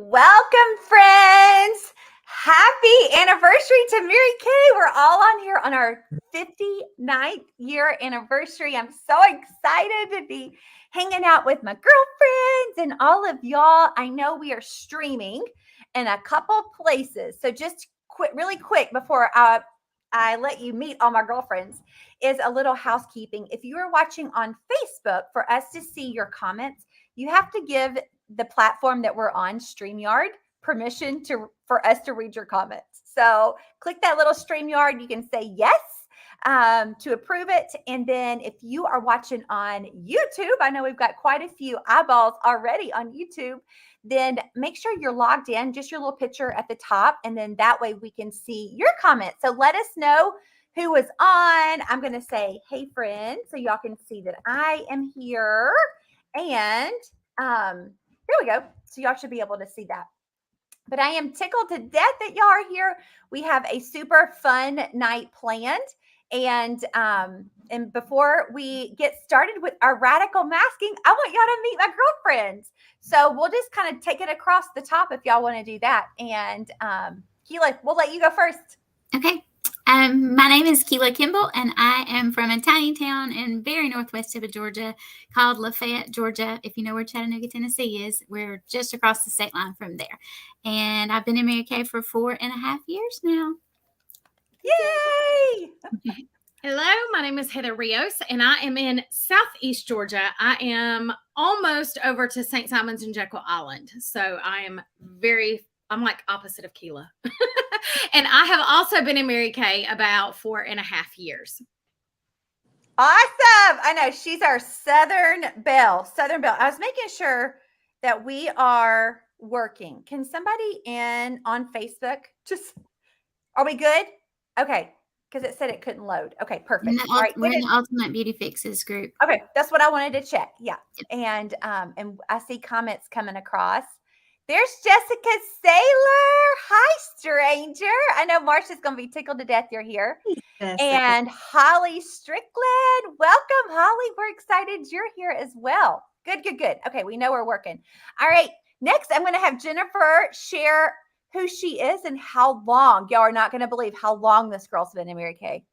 Welcome, friends. Happy anniversary to Mary Kay. We're all on here on our 59th year anniversary. I'm so excited to be hanging out with my girlfriends and all of y'all. I know we are streaming in a couple places. So just really quick before I let you meet all my girlfriends is a little housekeeping. If you are watching on Facebook, for us to see your comments, you have to give the platform that we're on, StreamYard, permission for us to read your comments. So click that little StreamYard. You can say yes to approve it. And then if you are watching on YouTube, I know we've got quite a few eyeballs already on YouTube, then make sure you're logged in, just your little picture at the top. And then that way we can see your comments. So let us know who was on. I'm going to say, hey, friend, so y'all can see that I am here. And here we go. So y'all should be able to see that. But I am tickled to death that y'all are here. We have a super fun night planned. And before we get started with our radical masking, I want y'all to meet my girlfriends. So we'll just kind of take it across the top if y'all want to do that. And Keela, we'll let you go first. Okay. My name is Keela Kimball, and I am from a tiny town in very northwest tip of Georgia called Lafayette, Georgia. If you know where Chattanooga, Tennessee is, we're just across the state line from there. And I've been in Mary Kay for 4.5 years now. Yay! Hello, my name is Heather Rios, and I am in Southeast Georgia. I am almost over to St. Simons and Jekyll Island. So I'm like opposite of Keela. And I have also been in Mary Kay about 4.5 years. Awesome. I know she's our Southern Belle. I was making sure that we are working. Can somebody on Facebook are we good? Okay. Because it said it couldn't load. Okay, perfect. All right, we're in the Ultimate Beauty Fixes group. Okay, that's what I wanted to check. Yeah. And I see comments coming across. There's Jessica Saylor. Hi, stranger. I know Marsha's going to be tickled to death you're here. Yes, and Holly Strickland. Welcome, Holly. We're excited you're here as well. Good. Okay, we know we're working. All right, next I'm going to have Jennifer share who she is and how long. Y'all are not going to believe how long this girl's been in Mary Kay.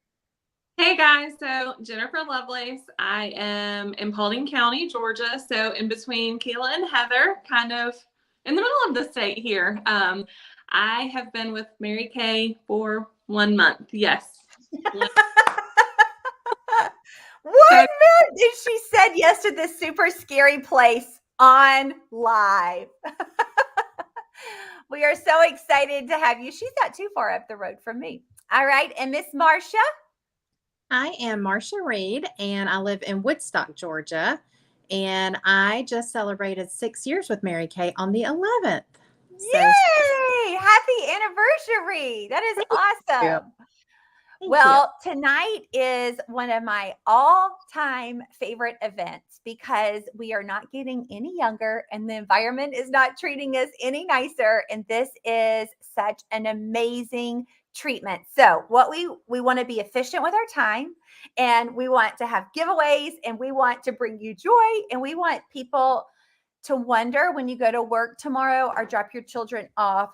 Hey guys, so Jennifer Lovelace. I am in Paulding County, Georgia. So in between Keela and Heather, kind of in the middle of the state here. I have been with Mary Kay for 1 month. Yes. 1 month. And she said yes to this super scary place on live. We are so excited to have you. She's not too far up the road from me. All right. And Miss Marsha? I am Marsha Reed, and I live in Woodstock, Georgia. And I just celebrated 6 years with Mary Kay on the 11th. Yay! Happy anniversary. That is awesome. Well, tonight is one of my all-time favorite events because we are not getting any younger and the environment is not treating us any nicer. And this is such an amazing treatment. So what we want to be efficient with our time, and we want to have giveaways, and we want to bring you joy, and we want people to wonder when you go to work tomorrow or drop your children off,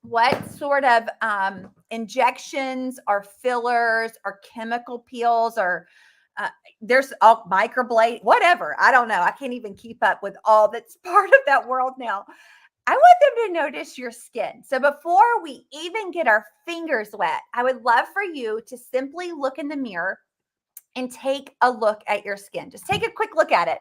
what sort of injections or fillers or chemical peels or there's all microblade, whatever. I don't know. I can't even keep up with all that's part of that world now. I want them to notice your skin. So before we even get our fingers wet, I would love for you to simply look in the mirror and take a look at your skin. Just take a quick look at it.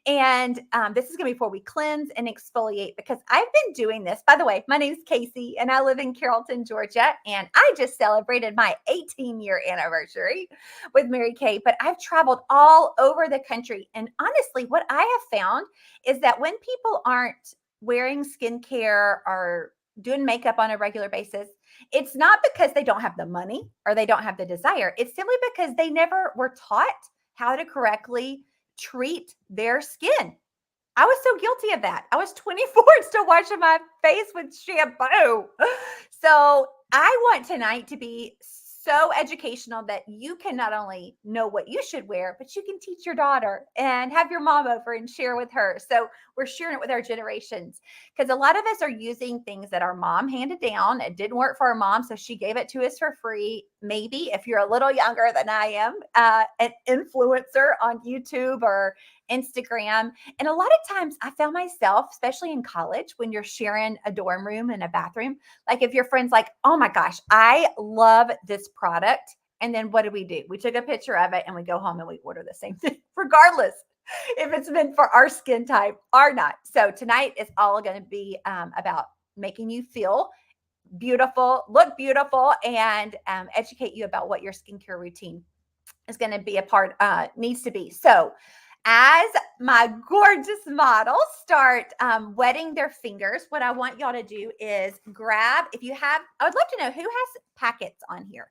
And this is going to be before we cleanse and exfoliate, because I've been doing this. By the way, my name's Casey and I live in Carrollton, Georgia. And I just celebrated my 18-year anniversary with Mary Kay, but I've traveled all over the country. And honestly, what I have found is that when people aren't wearing skincare or doing makeup on a regular basis, it's not because they don't have the money or they don't have the desire. It's simply because they never were taught how to correctly treat their skin. I was so guilty of that. I was 24 still washing my face with shampoo. So I want tonight to be so educational that you can not only know what you should wear, but you can teach your daughter and have your mom over and share with her. So we're sharing it with our generations, because a lot of us are using things that our mom handed down. It didn't work for our mom, so she gave it to us for free. Maybe if you're a little younger than I am, an influencer on YouTube or Instagram. And a lot of times I found myself, especially in college, when you're sharing a dorm room and a bathroom, like if your friend's like, oh my gosh, I love this product. And then what do? We took a picture of it and we go home and we order the same thing, regardless if it's meant for our skin type or not. So tonight is all going to be about making you feel beautiful, look beautiful, and educate you about what your skincare routine is going to be a part, needs to be. So as my gorgeous models start wetting their fingers, what I want y'all to do is grab, if you have, I would love to know who has packets on here.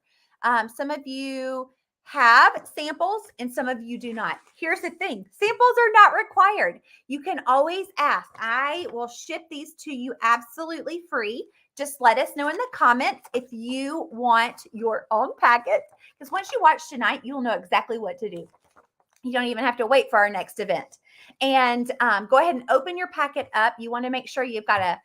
Some of you have samples and some of you do not. Here's the thing. Samples are not required. You can always ask. I will ship these to you absolutely free. Just let us know in the comments if you want your own packet, because once you watch tonight, you'll know exactly what to do. You don't even have to wait for our next event. And go ahead and open your packet up. You want to make sure you've got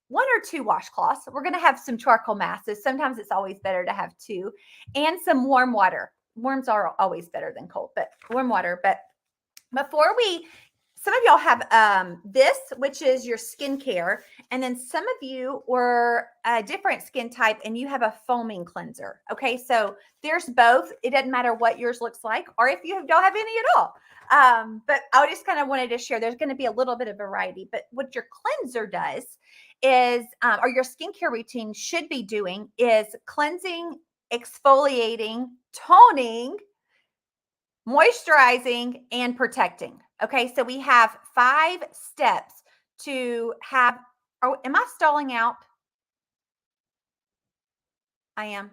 one or two washcloths. We're going to have some charcoal masses. Sometimes it's always better to have two, and some warm water. Warms are always better than cold, but warm water. But before some of y'all have this, which is your skincare. And then some of you were a different skin type and you have a foaming cleanser. Okay. So there's both. It doesn't matter what yours looks like, or if you don't have any at all. But I just kind of wanted to share, there's going to be a little bit of variety, but what your cleanser does is, or your skincare routine should be doing, is cleansing, exfoliating, toning, moisturizing, and protecting. Okay, so we have 5 steps to have. Oh, am I stalling out? I am.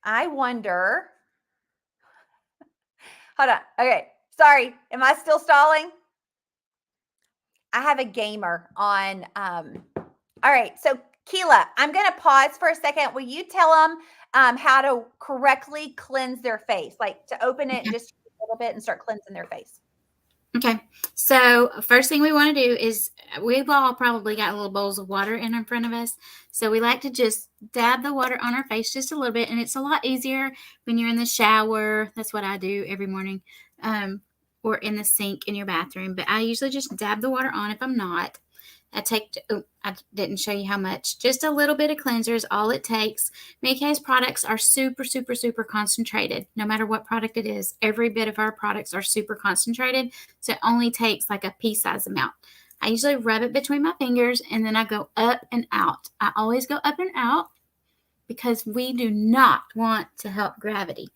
I wonder. Hold on. Okay, sorry. Am I still stalling? I have a gamer on. All right, so Keela, I'm going to pause for a second. Will you tell them how to correctly cleanse their face, like to open it just a little bit and start cleansing their face? Okay, so first thing we want to do is, we've all probably got little bowls of water in front of us. So we like to just dab the water on our face just a little bit. And it's a lot easier when you're in the shower. That's what I do every morning, or in the sink in your bathroom. But I usually just dab the water on if I'm not. I didn't show you how much. Just a little bit of cleanser is all it takes. Mary Kay's products are super, super, super concentrated. No matter what product it is, every bit of our products are super concentrated. So it only takes like a pea-size amount. I usually rub it between my fingers and then I go up and out. I always go up and out because we do not want to help gravity.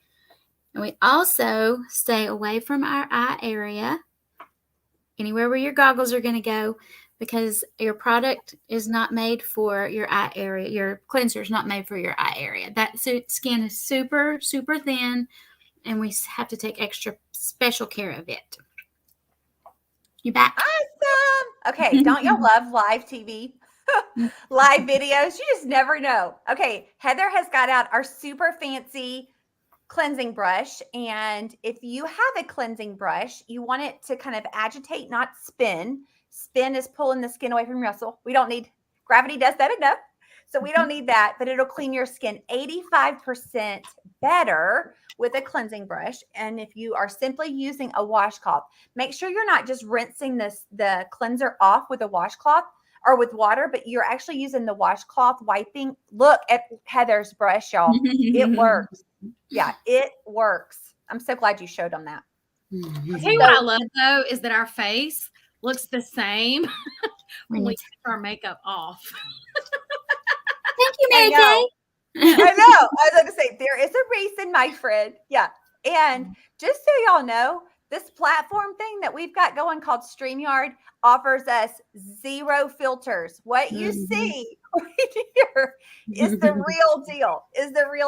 And we also stay away from our eye area, anywhere where your goggles are going to go, because your product is not made for your eye area. Your cleanser is not made for your eye area. That skin is super, super thin, and we have to take extra special care of it. You back? Awesome. Okay, don't y'all love live TV? Live videos? You just never know. Okay, Heather has got out our super fancy cleansing brush. And if you have a cleansing brush, you want it to kind of agitate, not spin. Spin is pulling the skin away from your muscle. We don't need, gravity does that enough. So we don't need that, but it'll clean your skin 85% better with a cleansing brush. And if you are simply using a washcloth, make sure you're not just rinsing the cleanser off with a washcloth or with water, but you're actually using the washcloth wiping. Look at Heather's brush, y'all. It works. Yeah, it works. I'm so glad you showed them that. I'll tell you what I love, though, is that our face looks the same when we take our makeup off. Thank you, Mary Kay. I know. I was going to say, there is a reason, my friend. Yeah. And just so y'all know, this platform thing that we've got going called StreamYard offers us 0 filters. What you see right here is the real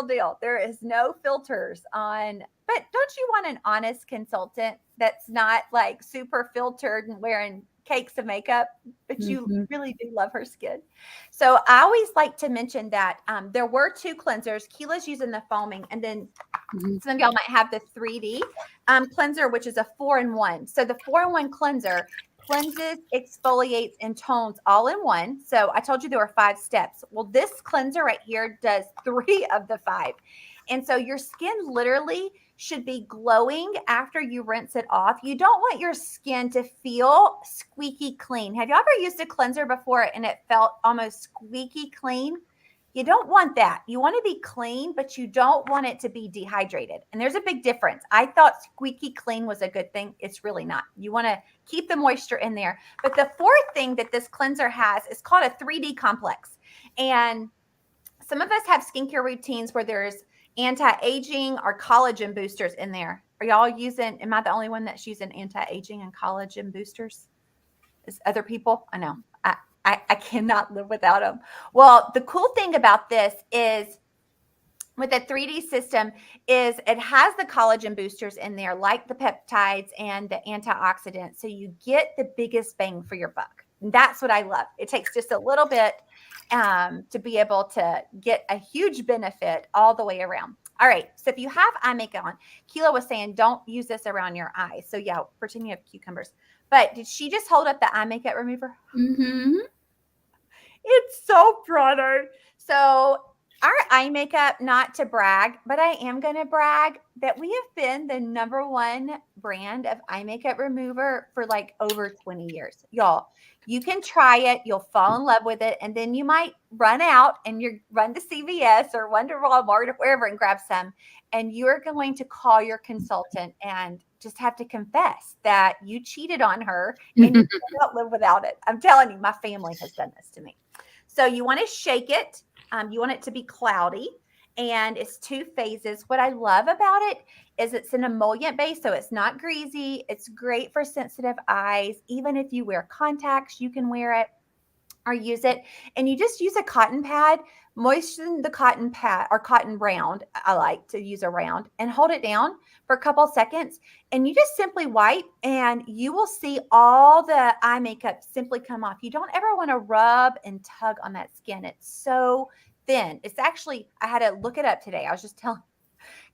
deal, There is no filters on, but don't you want an honest consultant that's not like super filtered and wearing cakes of makeup, but you Mhm. really do love her skin. So I always like to mention that there were 2 cleansers. Keela's using the foaming, and then Mhm. some of y'all might have the 3D cleanser, which is a 4-in-1. So the 4-in-1 cleanser cleanses, exfoliates, and tones all in one. So I told you there were 5 steps. Well, this cleanser right here does 3 of the 5. And so your skin literally should be glowing after you rinse it off. You don't want your skin to feel squeaky clean. Have you ever used a cleanser before and it felt almost squeaky clean? You don't want that. You want to be clean, but you don't want it to be dehydrated. And there's a big difference. I thought squeaky clean was a good thing. It's really not. You want to keep the moisture in there. But the fourth thing that this cleanser has is called a 3D complex. And some of us have skincare routines where there's anti-aging or collagen boosters in there. Are y'all using, am I the only one that's using anti-aging and collagen boosters? Is other people? I know. I cannot live without them. Well, the cool thing about this is with the 3D system is it has the collagen boosters in there, like the peptides and the antioxidants. So you get the biggest bang for your buck. And that's what I love. It takes just a little bit to be able to get a huge benefit all the way around. All right. So if you have eye makeup on, Keela was saying, don't use this around your eyes. So yeah, pretend you have cucumbers. But did she just hold up the eye makeup remover? Mhm. It's so pretty. So our eye makeup, not to brag, but I am going to brag that we have been the #1 brand of eye makeup remover for like over 20 years. Y'all, you can try it. You'll fall in love with it. And then you might run out and you run to CVS or run to Walmart or wherever and grab some. And you're going to call your consultant and just have to confess that you cheated on her and you cannot live without it. I'm telling you, my family has done this to me. So you want to shake it. You want it to be cloudy, and it's 2 phases. What I love about it is it's an emollient base, so it's not greasy. It's great for sensitive eyes. Even if you wear contacts, you can wear it or use it. And you just use a cotton pad, moisten the cotton pad or cotton round. I like to use a round and hold it down for a couple seconds. And you just simply wipe and you will see all the eye makeup simply come off. You don't ever want to rub and tug on that skin. It's so thin. It's actually, I had to look it up today. I was just telling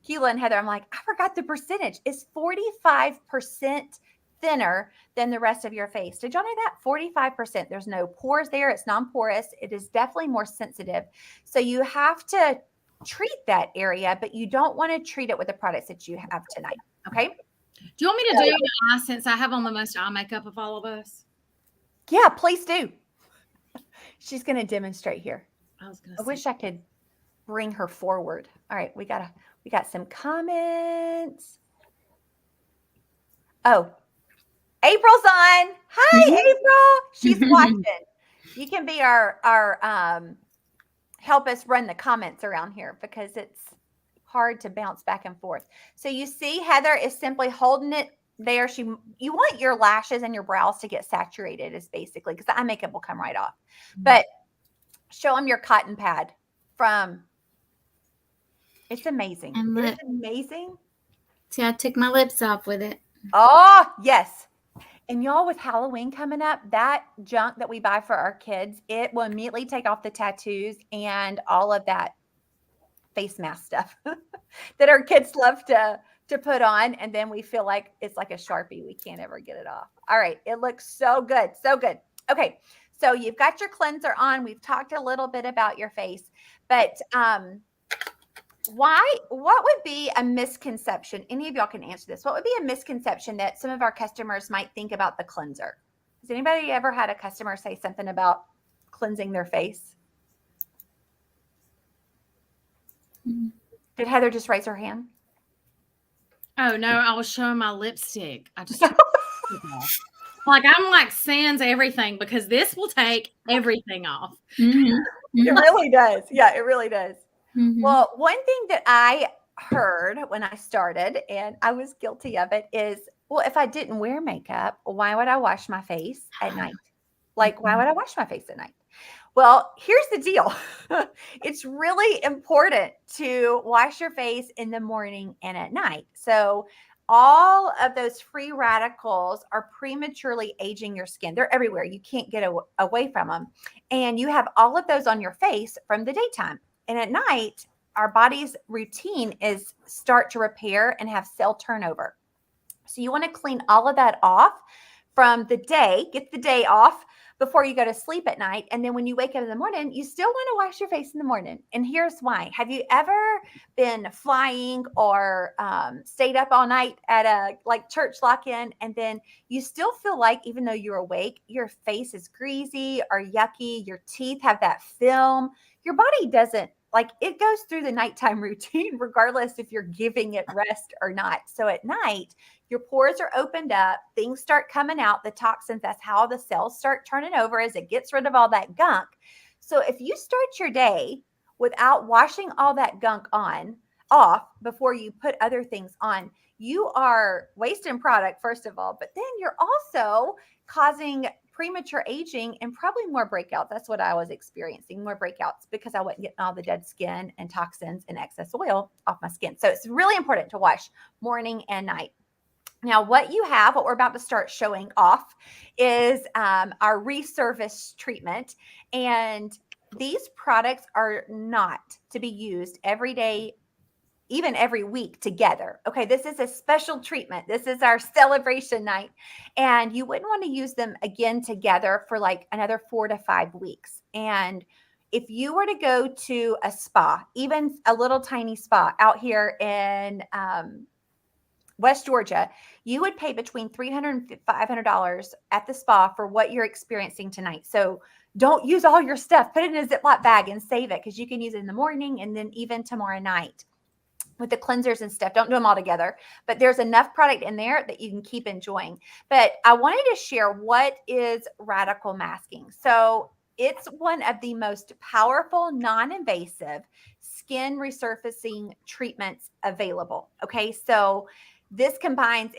Keela and Heather, I'm like, I forgot the percentage. It's 45% thinner than the rest of your face. Did y'all know that? 45%. There's no pores there. It's non-porous. It is definitely more sensitive. So you have to treat that area, but you don't want to treat it with the products that you have tonight. Okay. Do you want me to do an eye since I have on the most eye makeup of all of us? Yeah, please do. She's going to demonstrate here. I wish I could bring her forward. All right. We got some comments. Oh, April's on. Hi, April. She's watching. You can be our help us run the comments around here because it's hard to bounce back and forth. So you see Heather is simply holding it there. You want your lashes and your brows to get saturated is basically because the eye makeup will come right off. But show them your cotton pad from it's amazing. It's amazing. See, I took my lips off with it. Oh, yes. And y'all, with Halloween coming up, that junk that we buy for our kids, it will immediately take off the tattoos and all of that face mask stuff that our kids love to put on. And then we feel like it's like a Sharpie. We can't ever get it off. All right. It looks so good. So good. Okay. So you've got your cleanser on. We've talked a little bit about your face, but what would be a misconception? Any of y'all can answer this. What would be a misconception that some of our customers might think about the cleanser? Has anybody ever had a customer say something about cleansing their face? Did Heather just raise her hand? Oh no, I was showing my lipstick. I just like I'm like sans everything because this will take everything off. Mm-hmm. It really does. Yeah, it really does. Mm-hmm. Well, one thing that I heard when I started, and I was guilty of it, is, well, if I didn't wear makeup, why would I wash my face at night? Like, why would I wash my face at night? Well, here's the deal. It's really important to wash your face in the morning and at night. So all of those free radicals are prematurely aging your skin. They're everywhere. You can't get away from them. And you have all of those on your face from the daytime. And at night, our body's routine is start to repair and have cell turnover. So you want to clean all of that off from the day, get the day off before you go to sleep at night. And then when you wake up in the morning, you still want to wash your face in the morning. And here's why. Have you ever been flying or stayed up all night at a like church lock-in, and then you still feel like, even though you're awake, your face is greasy or yucky, your teeth have that film, your body doesn't, like, it goes through the nighttime routine regardless if you're giving it rest or not. So at night, your pores are opened up, things start coming out, the toxins, that's how the cells start turning over as it gets rid of all that gunk. So if you start your day without washing all that gunk off before you put other things on, you are wasting product, first of all, but then you're also causing premature aging and probably more breakouts. That's what I was experiencing, more breakouts, because I wasn't getting all the dead skin and toxins and excess oil off my skin. So it's really important to wash morning and night. Now, what we're about to start showing off is our resurface treatment. And these products are not to be used every day, even every week together. Okay, this is a special treatment. This is our celebration night. And you wouldn't want to use them again together for like another 4 to 5 weeks. And if you were to go to a spa, even a little tiny spa out here in West Georgia, you would pay between $300 and $500 at the spa for what you're experiencing tonight. So don't use all your stuff. Put it in a Ziploc bag and save it, because you can use it in the morning and then even tomorrow night with the cleansers and stuff. Don't do them all together, but there's enough product in there that you can keep enjoying. But I wanted to share what is radical masking. So it's one of the most powerful, non-invasive skin resurfacing treatments available. Okay, so this combines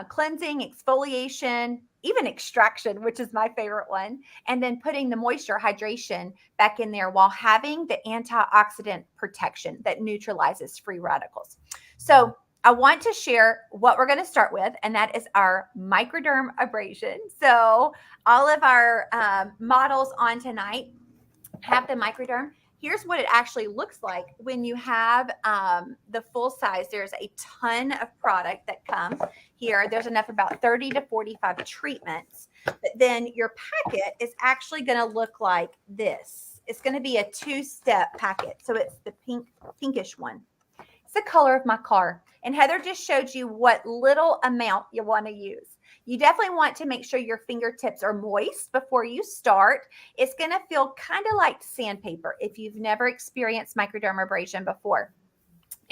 cleansing, exfoliation, even extraction, which is my favorite one, and then putting the moisture, hydration back in there while having the antioxidant protection that neutralizes free radicals. So I want to share what we're going to start with, and that is our microderm abrasion. So all of our models on tonight have the microderm. Here's what it actually looks like when you have the full size. There's a ton of product that comes here. There's enough, about 30 to 45 treatments. But then your packet is actually going to look like this. It's going to be a 2-step packet. So it's the pinkish one. It's the color of my car. And Heather just showed you what little amount you want to use. You definitely want to make sure your fingertips are moist before you start. It's going to feel kind of like sandpaper if you've never experienced microdermabrasion before.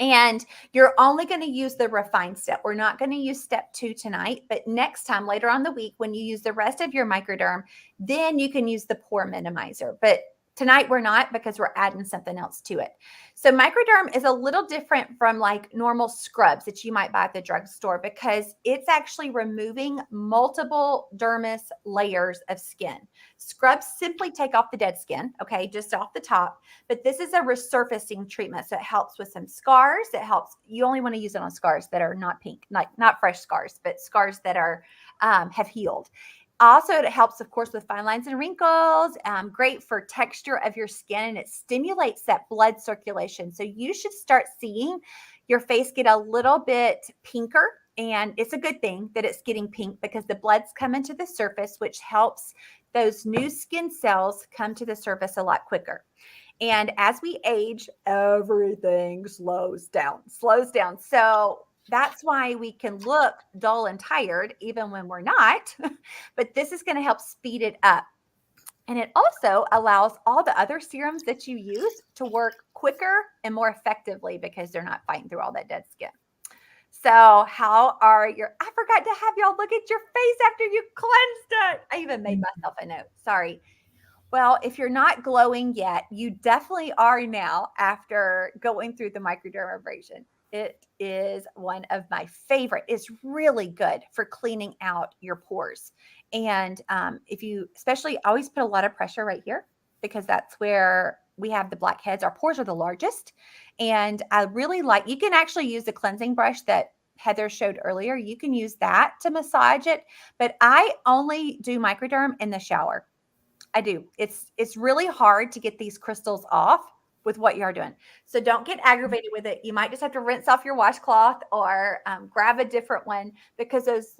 And you're only going to use the refined step. We're not going to use step 2 tonight, but next time, later on the week, when you use the rest of your microderm, then you can use the pore minimizer. But tonight we're not, because we're adding something else to it. So microderm is a little different from like normal scrubs that you might buy at the drugstore, because it's actually removing multiple dermis layers of skin. Scrubs simply take off the dead skin, okay, just off the top. But this is a resurfacing treatment. So it helps with some scars. It helps, you only want to use it on scars that are not pink, like not fresh scars, but scars that are have healed. Also, it helps, of course, with fine lines and wrinkles, great for texture of your skin, and it stimulates that blood circulation. So you should start seeing your face get a little bit pinker, and it's a good thing that it's getting pink, because the blood's coming to the surface, which helps those new skin cells come to the surface a lot quicker. And as we age, everything slows down. So that's why we can look dull and tired even when we're not, but this is going to help speed it up. And it also allows all the other serums that you use to work quicker and more effectively, because they're not fighting through all that dead skin. So how are I forgot to have y'all look at your face after you cleansed it. I even made myself a note. Sorry. Well, if you're not glowing yet, you definitely are now after going through the microdermabrasion. It is one of my favorite. It's really good for cleaning out your pores. And if you, especially, always put a lot of pressure right here, because that's where we have the blackheads. Our pores are the largest. And I really like, you can actually use the cleansing brush that Heather showed earlier, you can use that to massage it. But I only do microderm in the shower. I do. It's really hard to get these crystals off with what you are doing. So don't get aggravated with it. You might just have to rinse off your washcloth or grab a different one, because those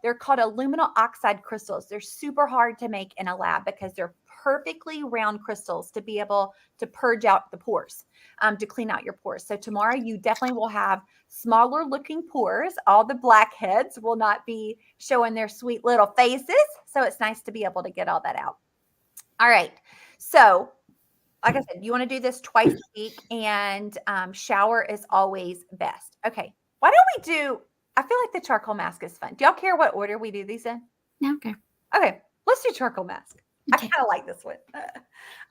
they're called aluminum oxide crystals. They're super hard to make in a lab because they're perfectly round crystals to be able to purge out the pores, to clean out your pores. So tomorrow you definitely will have smaller looking pores. All the blackheads will not be showing their sweet little faces. So it's nice to be able to get all that out. All right. So like I said, you want to do this twice a week, and shower is always best. Okay. Why don't we I feel like the charcoal mask is fun. Do y'all care what order we do these in? No, okay. Okay. Let's do charcoal mask. Okay. I kind of like this one.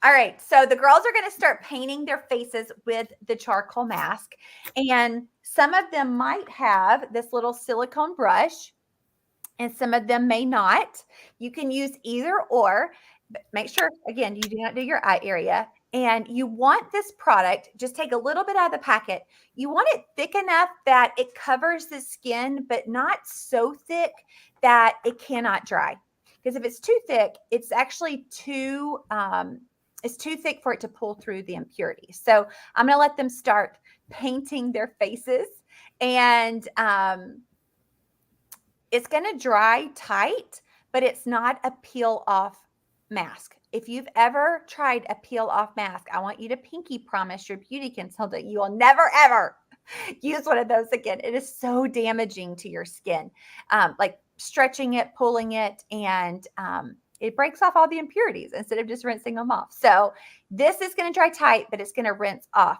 All right. So the girls are going to start painting their faces with the charcoal mask. And some of them might have this little silicone brush, and some of them may not. You can use either or, but make sure, again, you do not do your eye area. And you want this product, just take a little bit out of the packet. You want it thick enough that it covers the skin, but not so thick that it cannot dry. Because if it's too thick, it's actually too thick for it to pull through the impurities. So I'm going to let them start painting their faces, and it's going to dry tight, but it's not a peel off mask. If you've ever tried a peel off mask, I want you to pinky promise your beauty consultant you will never, ever use one of those again. It is so damaging to your skin. Like stretching it, pulling it, and it breaks off all the impurities instead of just rinsing them off. So this is going to dry tight, but it's going to rinse off.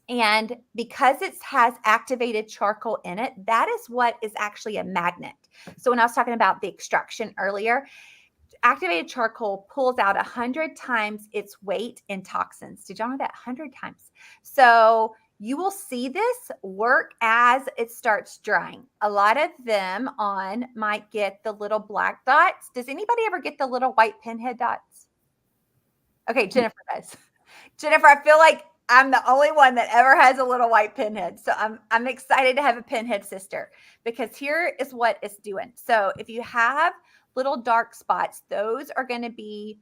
And because it has activated charcoal in it, that is what is actually a magnet. So when I was talking about the extraction earlier, activated charcoal pulls out 100 times its weight in toxins. Did y'all know that? 100 times. So you will see this work as it starts drying. A lot of them might get the little black dots. Does anybody ever get the little white pinhead dots? Okay, Jennifer does. Jennifer, I feel like I'm the only one that ever has a little white pinhead. So I'm excited to have a pinhead sister, because here is what it's doing. So if you have little dark spots, those are going to be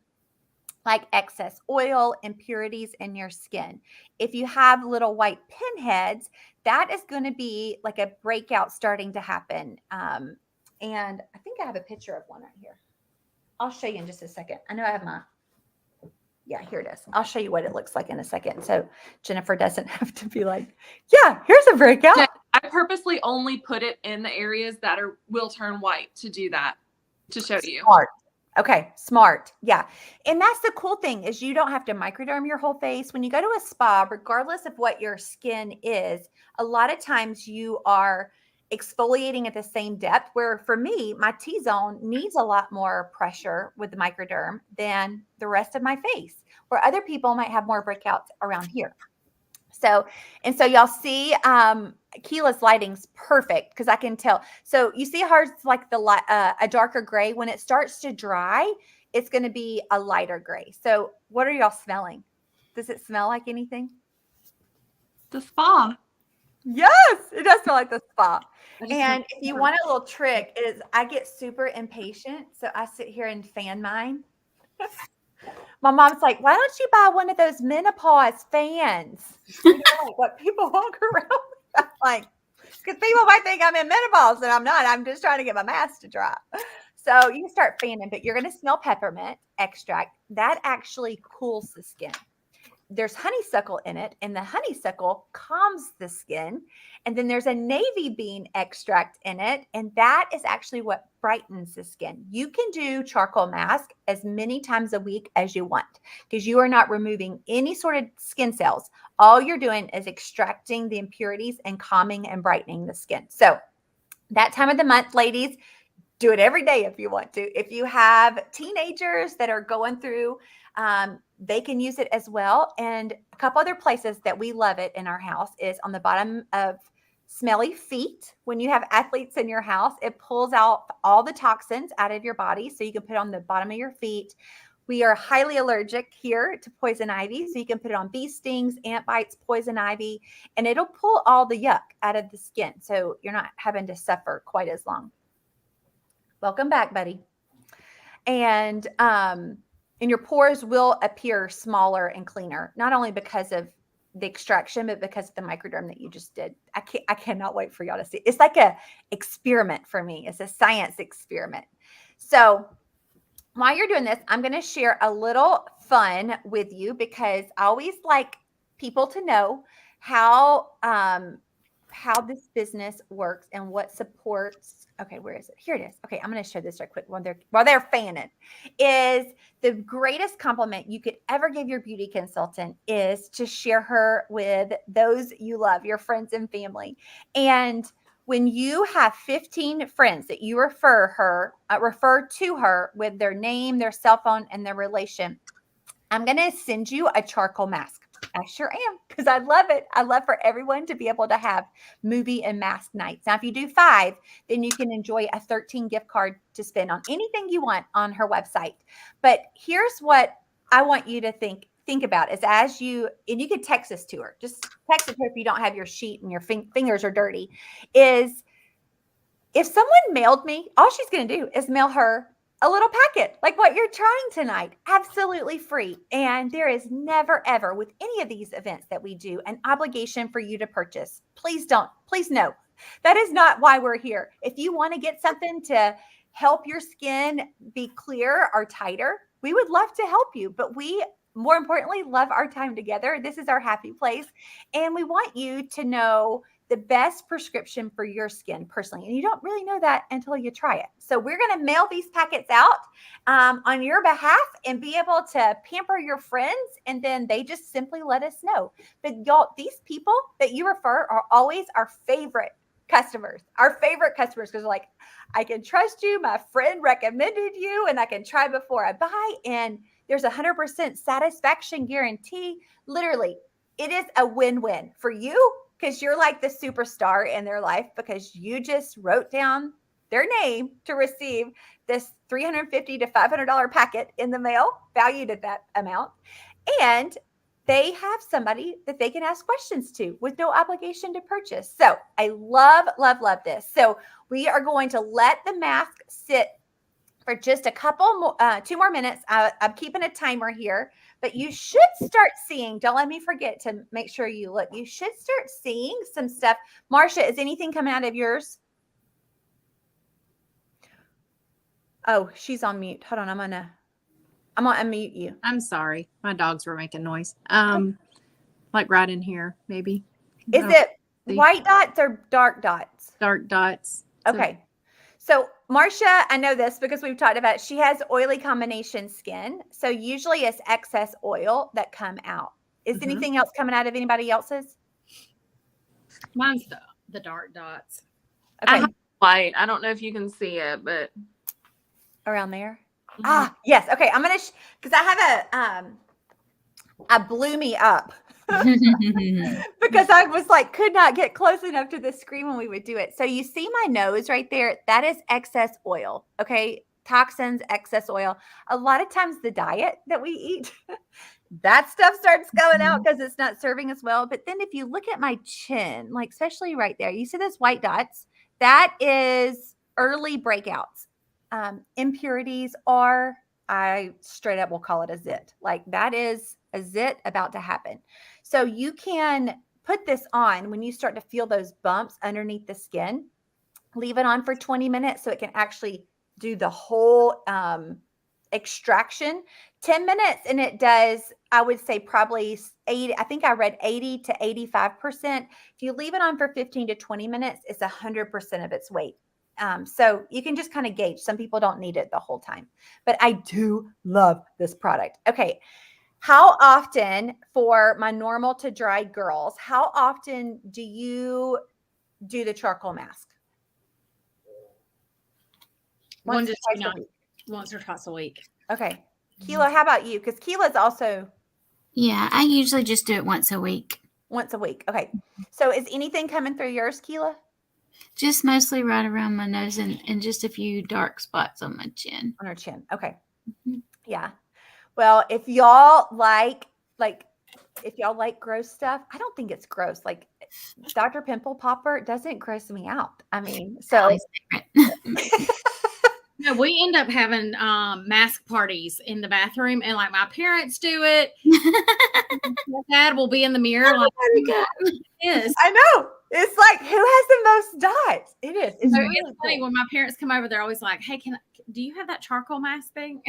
like excess oil, impurities in your skin. If you have little white pinheads, that is going to be like a breakout starting to happen. And I think I have a picture of one right here. I'll show you in just a second. I know I have yeah, here it is. I'll show you what it looks like in a second. So Jennifer doesn't have to be like, yeah, here's a breakout. Yeah, I purposely only put it in the areas that will turn white to do that, to show you. Smart. Okay, smart. Yeah. And that's the cool thing, is you don't have to microderm your whole face. When you go to a spa, regardless of what your skin is, a lot of times you are exfoliating at the same depth, where for me, my T-zone needs a lot more pressure with the microderm than the rest of my face, where other people might have more breakouts around here. So y'all see, Keela's lighting's perfect because I can tell. So you see how it's like a darker gray. When it starts to dry, it's going to be a lighter gray. So what are y'all smelling? Does it smell like anything? The spa. Yes, it does smell like the spa. And if you want a little trick, is I get super impatient, so I sit here and fan mine. My mom's like, why don't you buy one of those menopause fans? You know, like what people walk around with. I'm like, because people might think I'm in menopause, and I'm not. I'm just trying to get my mask to dry. So you can start fanning, but you're going to smell peppermint extract. That actually cools the skin. There's honeysuckle in it, and the honeysuckle calms the skin. And then there's a navy bean extract in it, and that is actually what brightens the skin. You can do charcoal mask as many times a week as you want, because you are not removing any sort of skin cells. All you're doing is extracting the impurities and calming and brightening the skin. So that time of the month, ladies, do it every day if you want to. If you have teenagers that are going through, they can use it as well. And a couple other places that we love it in our house is on the bottom of smelly feet. When you have athletes in your house, it pulls out all the toxins out of your body. So you can put it on the bottom of your feet. We are highly allergic here to poison ivy, so you can put it on bee stings, ant bites, poison ivy, and it'll pull all the yuck out of the skin, so you're not having to suffer quite as long. Welcome back, buddy. And your pores will appear smaller and cleaner, not only because of the extraction, but because of the microderm that you just did. I cannot wait for y'all to see. It's like a experiment for me. It's a science experiment. So while you're doing this, I'm going to share a little fun with you because I always like people to know how this business works and what supports. Okay, where is it? Here it is. Okay, I'm going to show this right quick while they're fanning. Is the greatest compliment you could ever give your beauty consultant is to share her with those you love, your friends and family. And when you have 15 friends that you refer to her with their name, their cell phone, and their relation, I'm going to send you a charcoal mask. I sure am, because I love it. I love for everyone to be able to have movie and mask nights. Now, if you do 5, then you can enjoy a 13 gift card to spend on anything you want on her website. But here's what I want you to think about is and you could text this to her. Just text it to her if you don't have your sheet and your fingers are dirty, is if someone mailed me, all she's going to do is mail her a little packet like what you're trying tonight, absolutely free. And there is never, ever with any of these events that we do an obligation for you to purchase. Please no. That is not why we're here. If you want to get something to help your skin be clear or tighter, we would love to help you. But we, more importantly, love our time together. This is our happy place. And we want you to know the best prescription for your skin personally. And you don't really know that until you try it. So we're going to mail these packets out on your behalf and be able to pamper your friends. And then they just simply let us know. But y'all, these people that you refer are always our favorite customers, because they're like, I can trust you. My friend recommended you and I can try before I buy. And there's 100% satisfaction guarantee. Literally, it is a win-win for you, because you're like the superstar in their life because you just wrote down their name to receive this $350 to $500 packet in the mail, valued at that amount. And they have somebody that they can ask questions to with no obligation to purchase. So I love, love, love this. So we are going to let the mask sit for just 2 more minutes. I'm keeping a timer here, but you should start seeing, don't let me forget to make sure you look, you should start seeing some stuff. Marcia, is anything coming out of yours? Oh, she's on mute. Hold on. I'm gonna unmute you. I'm sorry. My dogs were making noise. Like right in here, maybe. Is it white dots or dark dots? Dark dots. Okay. So Marcia, I know this because we've talked about it. She has oily combination skin. So usually it's excess oil that come out. Is anything else coming out of anybody else's? Mine's the dark dots. Okay. I have white. I don't know if you can see it, but Around there? Ah, yes. Okay. I'm going to, because I have a blew me up. Because I was like, could not get close enough to the screen when we would do it. So you see my nose right there? That is excess oil. Okay. Toxins, excess oil. A lot of times the diet that we eat, that stuff starts going out because it's not serving us well. But then if you look at my chin, like especially right there, you see those white dots? That is early breakouts. Impurities are, I straight up will call it a zit. Like that is a zit about to happen. So you can put this on when you start to feel those bumps underneath the skin. Leave it on for 20 minutes so it can actually do the whole extraction. 10 minutes and it does, I would say probably 80, I think I read 80 to 85%. If you leave it on for 15 to 20 minutes, it's 100% of its weight. So you can just kind of gauge. Some people don't need it the whole time, but I do love this product. Okay. How often, for my normal to dry girls, how often do you do the charcoal mask? Once or twice a week. Okay. Keela, how about you? Because Keela's also. Yeah, I usually just do it once a week. Once a week. Okay. So is anything coming through yours, Keela? Just mostly right around my nose and just a few dark spots on my chin. On her chin. Okay. Yeah. Well, if y'all like if y'all like gross stuff, I don't think it's gross. Like Dr. Pimple Popper doesn't gross me out. I mean, so Allie's favorite. No, we end up having mask parties in the bathroom, and like my parents do it. My dad will be in the mirror like, "Yes." I know. It's like, who has the most dots? It is. It's So really it's funny cool. when my parents come over, they're always like, "Hey, do you have that charcoal mask thing?"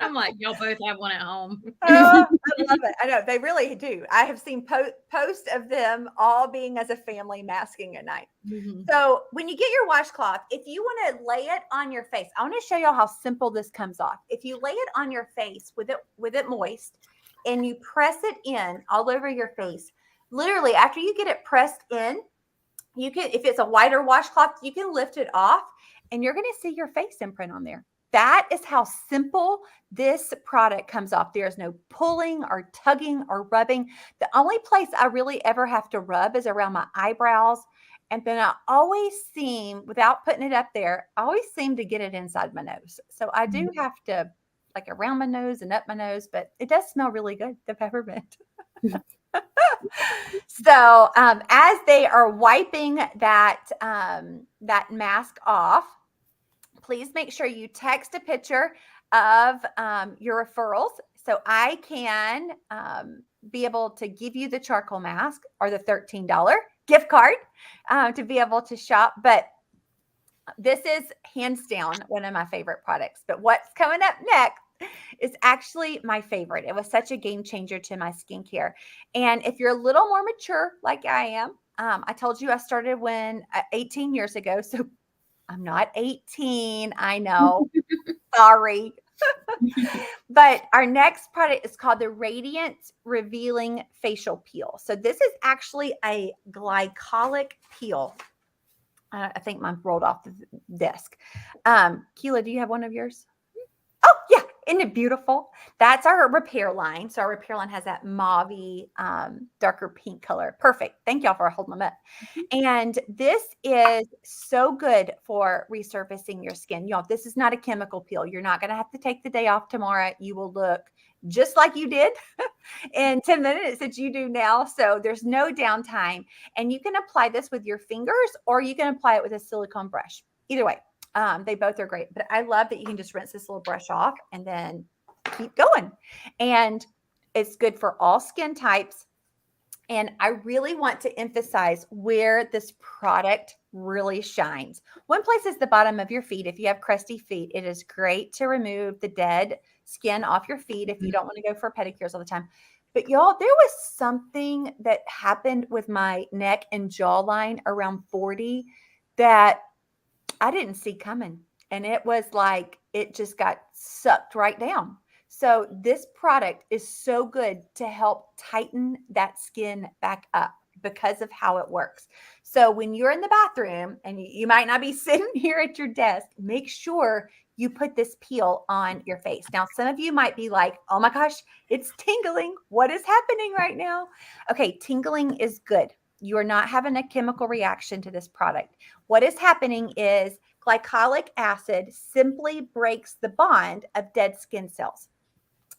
I'm like, "Y'all both have one at home." I love it. I know they really do. I have seen posts of them all being as a family masking at night. Mhm. So when you get your washcloth, if you want to lay it on your face, I want to show y'all how simple this comes off. If you lay it on your face with it moist, and you press it in all over your face, literally after you get it pressed in, you can, if it's a whiter washcloth, you can lift it off, and you're going to see your face imprint on there. That is how simple this product comes off. There's no pulling or tugging or rubbing. The only place I really ever have to rub is around my eyebrows. And then I always seem, without putting it up there, I always seem to get it inside my nose. So I do have to, like, around my nose and up my nose, but it does smell really good, the peppermint. So as they are wiping that that mask off, please make sure you text a picture of your referrals so I can be able to give you the charcoal mask or the $13 gift card to be able to shop. But this is hands down one of my favorite products. But what's coming up next is actually my favorite. It was such a game changer to my skincare. And if you're a little more mature like I am, I told you I started when 18 years ago. So I'm not 18. I know. Sorry. But our next product is called the Radiant Revealing Facial Peel. So this is actually a glycolic peel. I think mine rolled off the desk. Keela, do you have one of yours? Oh, yeah. Isn't it beautiful? That's our repair line. So our repair line has that mauve, darker pink color. Perfect. Thank y'all for holding them up. And this is so good for resurfacing your skin. Y'all, this is not a chemical peel. You're not going to have to take the day off tomorrow. You will look just like you did in 10 minutes that you do now. So there's no downtime. And you can apply this with your fingers, or you can apply it with a silicone brush. Either way. They both are great, but I love that you can just rinse this little brush off and then keep going. And it's good for all skin types. And I really want to emphasize where this product really shines. One place is the bottom of your feet. If you have crusty feet, it is great to remove the dead skin off your feet if you don't want to go for pedicures all the time. But y'all, there was something that happened with my neck and jawline around 40 that I didn't see coming. And it was like, it just got sucked right down. So this product is so good to help tighten that skin back up because of how it works. So when you're in the bathroom and you might not be sitting here at your desk, make sure you put this peel on your face. Now, some of you might be like, oh my gosh, it's tingling. What is happening right now? Okay, tingling is good. You are not having a chemical reaction to this product. What is happening is glycolic acid simply breaks the bond of dead skin cells.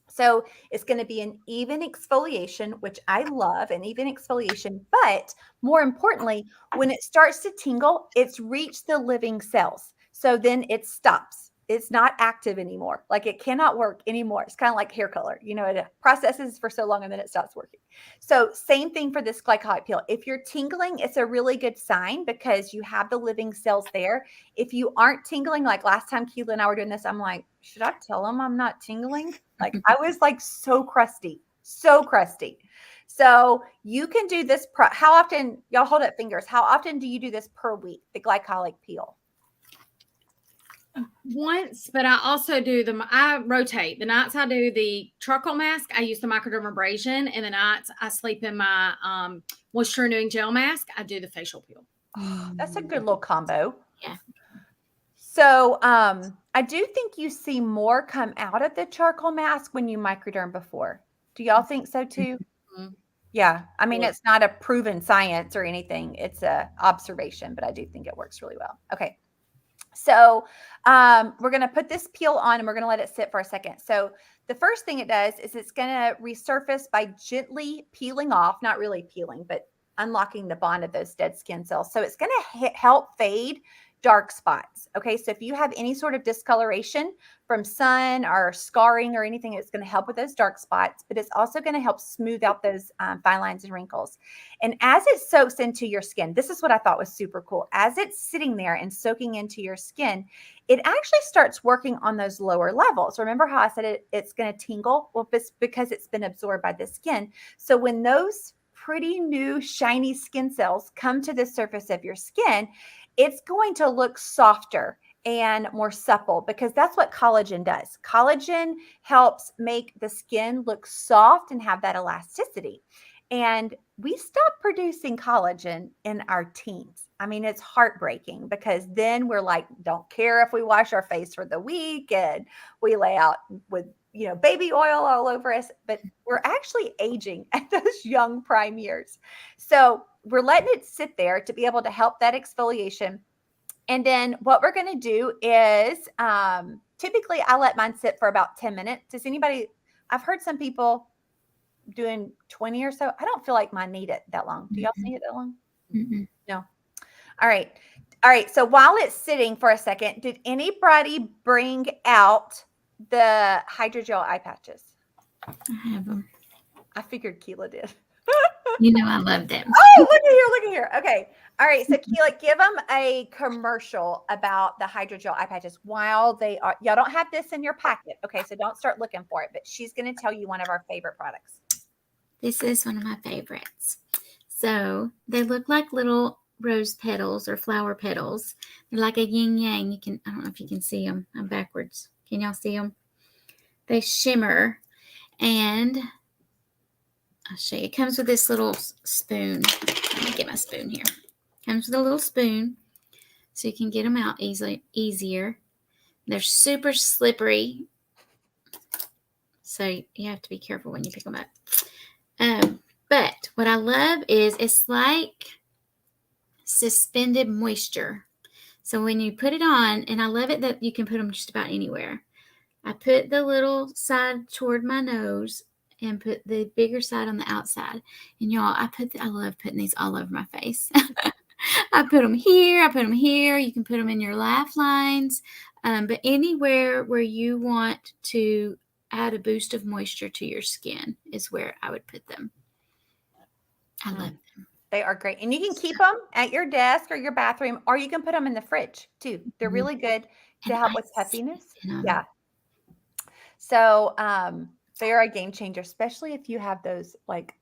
So it's going to be an even exfoliation, which I love, an even exfoliation. But more importantly, when it starts to tingle, it's reached the living cells. So then it stops. It's not active anymore. Like it cannot work anymore. It's kind of like hair color. You know, it processes for so long and then it stops working. So same thing for this glycolic peel. If you're tingling, it's a really good sign because you have the living cells there. If you aren't tingling, like last time Keela and I were doing this, I'm like, should I tell them I'm not tingling? Like I was like so crusty, so crusty. So you can do this. How often, y'all hold up fingers. How often do you do this per week, the glycolic peel? Once, but I also do I rotate. The nights I do the charcoal mask, I use the microdermabrasion, and the nights I sleep in my moisture renewing gel mask, I do the facial peel. Oh, that's a good little combo. Yeah. So I do think you see more come out of the charcoal mask when you microderm before. Do y'all think so too? Mm-hmm. Yeah. I mean, it's not a proven science or anything. It's a observation, but I do think it works really well. Okay. So we're going to put this peel on and we're going to let it sit for a second. So the first thing it does is it's going to resurface by gently peeling off, not really peeling, but unlocking the bond of those dead skin cells. So it's going to help fade dark spots. Okay. So if you have any sort of discoloration from sun or scarring or anything, it's going to help with those dark spots, but it's also going to help smooth out those fine lines and wrinkles. And as it soaks into your skin, this is what I thought was super cool. As it's sitting there and soaking into your skin, it actually starts working on those lower levels. Remember how I said it's going to tingle? Well, it's because it's been absorbed by the skin. So when those pretty new shiny skin cells come to the surface of your skin, it's going to look softer and more supple because that's what collagen does. Collagen helps make the skin look soft and have that elasticity. And we stop producing collagen in our teens. I mean, it's heartbreaking because then we're like, don't care if we wash our face for the week and we lay out with, baby oil all over us, but we're actually aging at those young prime years. So we're letting it sit there to be able to help that exfoliation. And then what we're going to do is typically I let mine sit for about 10 minutes. I've heard some people doing 20 or so. I don't feel like mine need it that long. Do y'all need it that long? Mm-hmm. No. All right. So while it's sitting for a second, did anybody bring out the hydrogel eye patches? I have them. I figured Keela did. I love them. Oh, look at here. Okay. All right. So Keela, give them a commercial about the hydrogel eye patches while y'all don't have this in your packet. Okay. So don't start looking for it, but she's going to tell you one of our favorite products. This is one of my favorites. So they look like little rose petals or flower petals. They're like a yin yang. I don't know if you can see them. I'm backwards. Can y'all see them? They shimmer, and I'll show you. It comes with this little spoon. Let me get my spoon here. Comes with a little spoon so you can get them out easier. They're super slippery, so you have to be careful when you pick them up. But what I love is it's like suspended moisture. So when you put it on, and I love it that you can put them just about anywhere. I put the little side toward my nose and put the bigger side on the outside. And y'all, I love putting these all over my face. I put them here. I put them here. You can put them in your laugh lines. But anywhere where you want to add a boost of moisture to your skin is where I would put them. I love them. They are great. And you can keep them at your desk or your bathroom, or you can put them in the fridge too. They're really good to help with puffiness. Yeah. So they are a game changer, especially if you have those like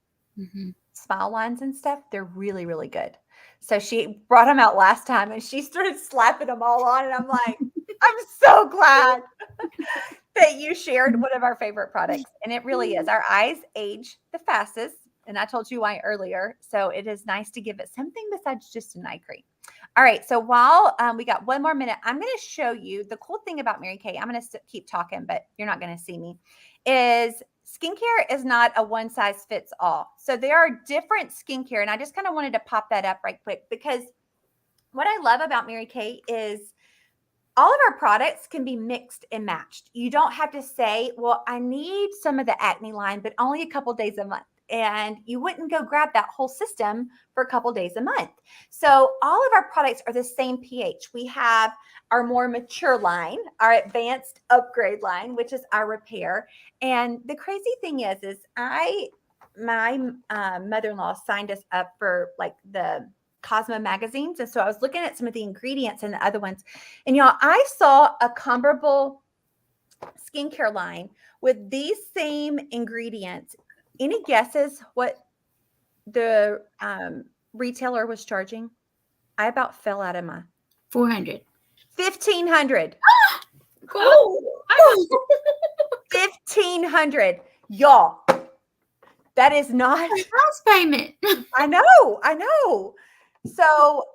smile lines and stuff. They're really, really good. So she brought them out last time and she started slapping them all on. And I'm like, I'm so glad that you shared one of our favorite products. And it really is. Our eyes age the fastest. And I told you why earlier. So it is nice to give it something besides just an eye cream. All right. So while we got one more minute, I'm going to show you the cool thing about Mary Kay. I'm going to keep talking, but you're not going to see me. Is skincare is not a one size fits all. So there are different skincare. And I just kind of wanted to pop that up right quick because what I love about Mary Kay is all of our products can be mixed and matched. You don't have to say, well, I need some of the acne line, but only a couple days a month. And you wouldn't go grab that whole system for a couple days a month. So all of our products are the same pH. We have our more mature line, our advanced upgrade line, which is our repair. And the crazy thing is my mother-in-law signed us up for like the Cosmo magazines. And so I was looking at some of the ingredients and the other ones. And y'all, I saw a comparable skincare line with these same ingredients. Any guesses what the retailer was charging? I about fell out of my 400. 1,500. Cool. 1,500. Y'all, that is not house payment. I know. So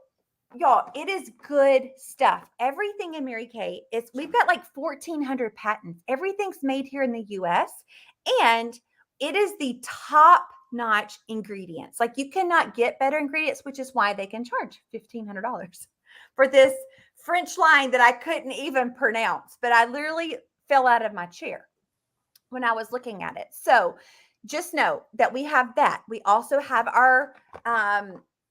y'all, it is good stuff. Everything in Mary Kay we've got like 1,400 patents. Everything's made here in the US, and it is the top notch ingredients. Like you cannot get better ingredients, which is why they can charge $1,500 for this French line that I couldn't even pronounce, but I literally fell out of my chair when I was looking at it. So just know that we have that. We also have our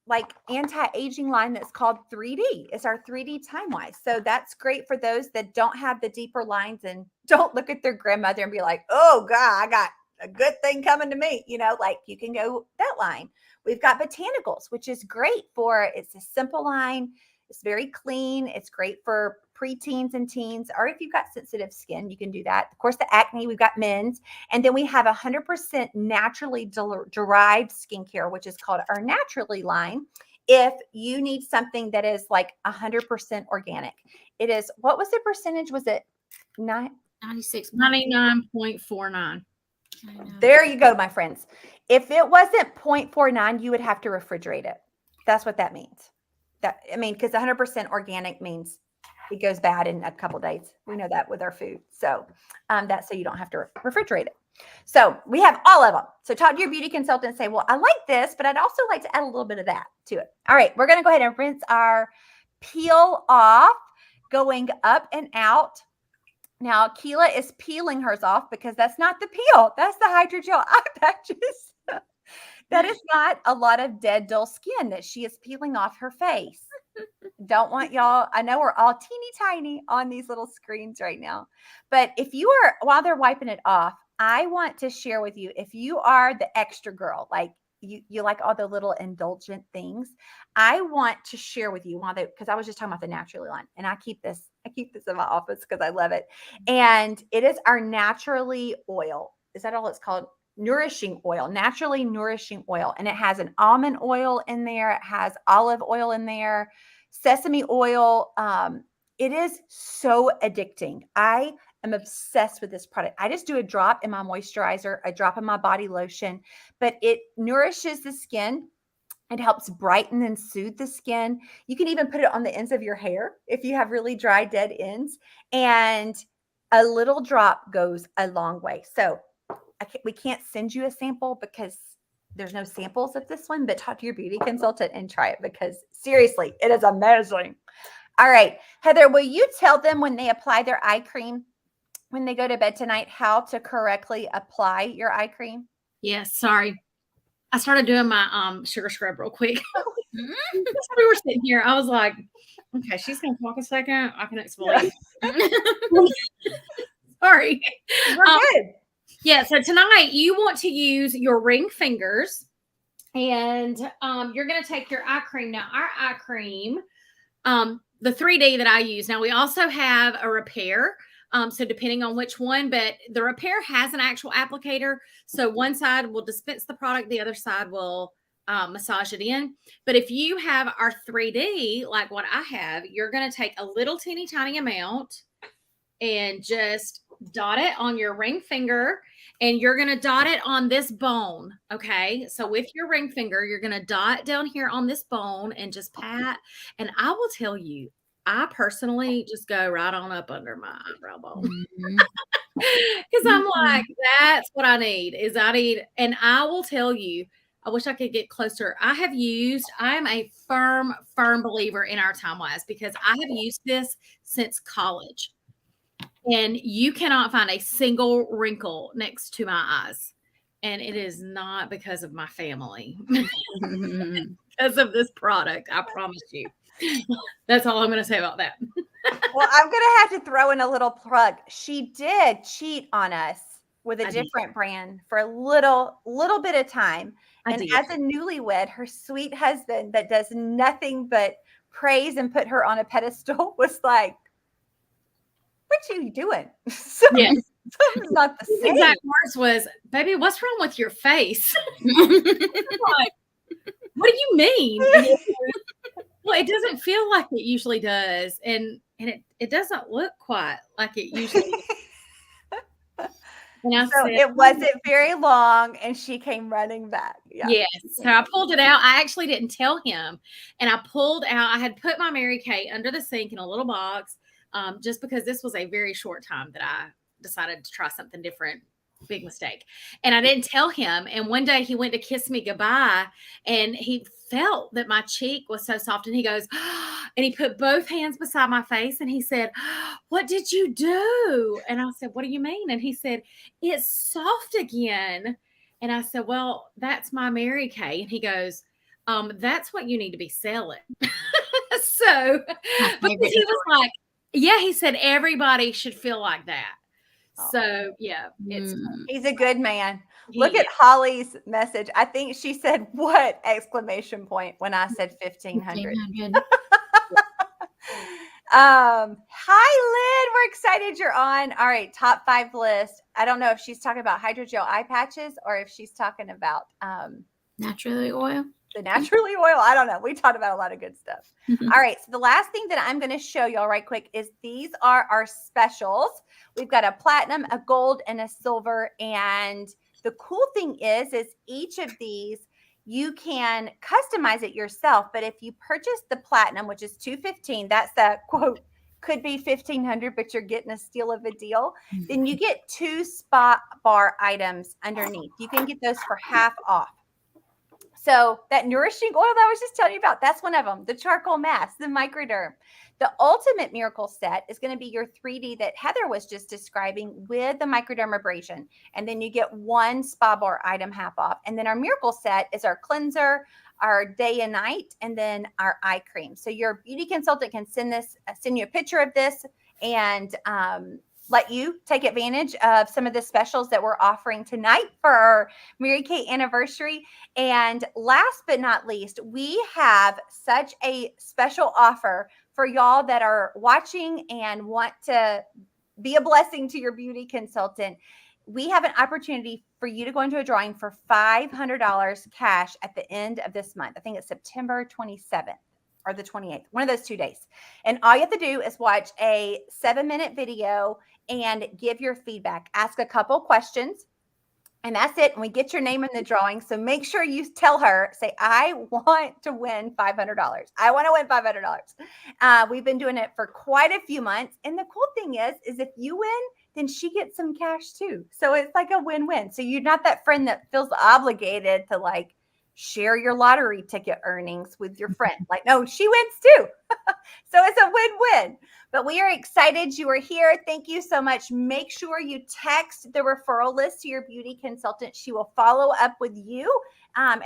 like anti-aging line that's called 3D. It's our 3D Time Wise. So that's great for those that don't have the deeper lines and don't look at their grandmother and be like, oh God, I got a good thing coming to me. You know, like you can go that line. We've got botanicals, which is great for, it's a simple line. It's very clean. It's great for preteens and teens, or if you've got sensitive skin, you can do that. Of course, the acne, we've got men's. And then we have 100% naturally derived skincare, which is called our Naturally line. If you need something that is like 100% organic, it is, what was the percentage? Was it 96. 99.49. There you go, my friends. If it wasn't 0.49, you would have to refrigerate it. That's what that means. Because 100% organic means it goes bad in a couple of days. We know that with our food. So that's so you don't have to refrigerate it. So we have all of them. So talk to your beauty consultant and say, well, I like this, but I'd also like to add a little bit of that to it. All right, we're going to go ahead and rinse our peel off, going up and out. Now, Keela is peeling hers off because that's not the peel. That's the hydrogel eye patches. That is not a lot of dead, dull skin that she is peeling off her face. Don't want y'all, I know we're all teeny tiny on these little screens right now, but if you are, while they're wiping it off, I want to share with you, if you are the extra girl, like you like all the little indulgent things, I want to share with you because I was just talking about the Naturally line, and I keep this in my office because I love it. And it is our Naturally oil. Is that all it's called? Nourishing oil, naturally nourishing oil. And it has an almond oil in there. It has olive oil in there, sesame oil. It is so addicting. I am obsessed with this product. I just do a drop in my moisturizer, a drop in my body lotion, but it nourishes the skin. It helps brighten and soothe the skin. You can even put it on the ends of your hair if you have really dry, dead ends. And a little drop goes a long way. So we can't send you a sample because there's no samples of this one, but talk to your beauty consultant and try it because seriously, it is amazing. All right, Heather, will you tell them when they apply their eye cream, when they go to bed tonight, how to correctly apply your eye cream? Yes, sorry. I started doing my sugar scrub real quick. We were sitting here. I was like, okay, she's going to talk a second. I can explain. Sorry. We're good. Yeah, so tonight you want to use your ring fingers and you're going to take your eye cream. Now, our eye cream, the 3D that I use. Now, we also have a repair. So depending on which one, but the repair has an actual applicator. So one side will dispense the product, the other side will massage it in. But if you have our 3D, like what I have, you're going to take a little teeny tiny amount and just dot it on your ring finger, and you're going to dot it on this bone. Okay. So with your ring finger, you're going to dot down here on this bone and just pat. And I will tell you, I personally just go right on up under my eyebrow bone. Because I'm like, that's what I need and I will tell you, I wish I could get closer. I am a firm believer in our Time Wise because I have used this since college. And you cannot find a single wrinkle next to my eyes. And it is not because of my family. Because of this product, I promise you. That's all I'm going to say about that. Well, I'm going to have to throw in a little plug. She did cheat on us with a different brand for a little bit of time. And as a newlywed, her sweet husband that does nothing but praise and put her on a pedestal was like, what are you doing? Something's not the same. Exact words was, baby, what's wrong with your face? Like, what do you mean? Well, it doesn't feel like it usually does. And it doesn't look quite like it usually does. So it wasn't very long and she came running back. Yeah. Yes. So I pulled it out. I actually didn't tell him. And I pulled out, I had put my Mary Kay under the sink in a little box. Just because this was a very short time that I decided to try something different big mistake. And I didn't tell him. And one day he went to kiss me goodbye, and he felt that my cheek was so soft, and he goes, and he put both hands beside my face, and he said, "What did you do?" And I said, "What do you mean?" And he said, "It's soft again." And I said, "Well, that's my Mary Kay." And he goes, "That's what you need to be selling." So, because he was like, yeah, he said everybody should feel like that. So yeah, he's a good man. Look He at Holly's message. I think she said, "What?" exclamation point when I said 1,500. 1,500. Hi, Lynn. We're excited you're on. All right, top 5 list. I don't know if she's talking about hydrogel eye patches or if she's talking about Naturally oil. the naturally oil. I don't know. We talked about a lot of good stuff. All right. So the last thing that I'm going to show y'all right quick is these are our specials. We've got a platinum, a gold, and a silver. And the cool thing is each of these, you can customize it yourself. But if you purchase the platinum, which is $215, that's the quote, could be $1,500, but you're getting a steal of a deal. Then you get 2 spa bar items underneath. You can get those for half off. So that nourishing oil that I was just telling you about, that's one of them. The charcoal mask, the microderm. The ultimate miracle set is going to be your 3D that Heather was just describing with the microdermabrasion. And then you get 1 spa bar item half off. And then our miracle set is our cleanser, our day and night, and then our eye cream. So your beauty consultant can send you a picture of this and let you take advantage of some of the specials that we're offering tonight for our Mary Kay anniversary. And last but not least, we have such a special offer for y'all that are watching and want to be a blessing to your beauty consultant. We have an opportunity for you to go into a drawing for $500 cash at the end of this month. I think it's September 27th. Or the 28th, one of those 2 days. And all you have to do is watch a 7-minute video and give your feedback. Ask a couple questions, and that's it. And we get your name in the drawing. So make sure you tell her, say, I want to win $500. I want to win $500. We've been doing it for quite a few months. And the cool thing is if you win, then she gets some cash too. So it's like a win-win. So you're not that friend that feels obligated to like share your lottery ticket earnings with your friend. Like, no, she wins too. So it's a win-win. But we are excited you are here. Thank you so much. Make sure you text the referral list to your beauty consultant. She will follow up with you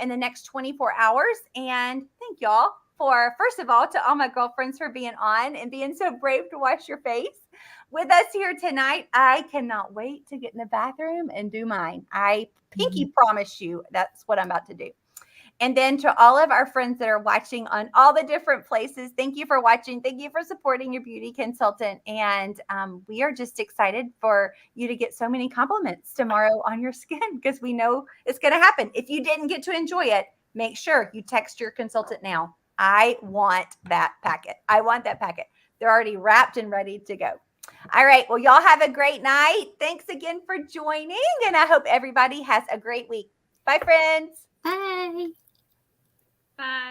in the next 24 hours. And thank y'all for, first of all, to all my girlfriends for being on and being so brave to wash your face with us here tonight. I cannot wait to get in the bathroom and do mine. I pinky promise you that's what I'm about to do. And then to all of our friends that are watching on all the different places, thank you for watching. Thank you for supporting your beauty consultant. And we are just excited for you to get so many compliments tomorrow on your skin because we know it's going to happen. If you didn't get to enjoy it, make sure you text your consultant now. I want that packet. I want that packet. They're already wrapped and ready to go. All right. Well, y'all have a great night. Thanks again for joining. And I hope everybody has a great week. Bye, friends. Bye. Bye.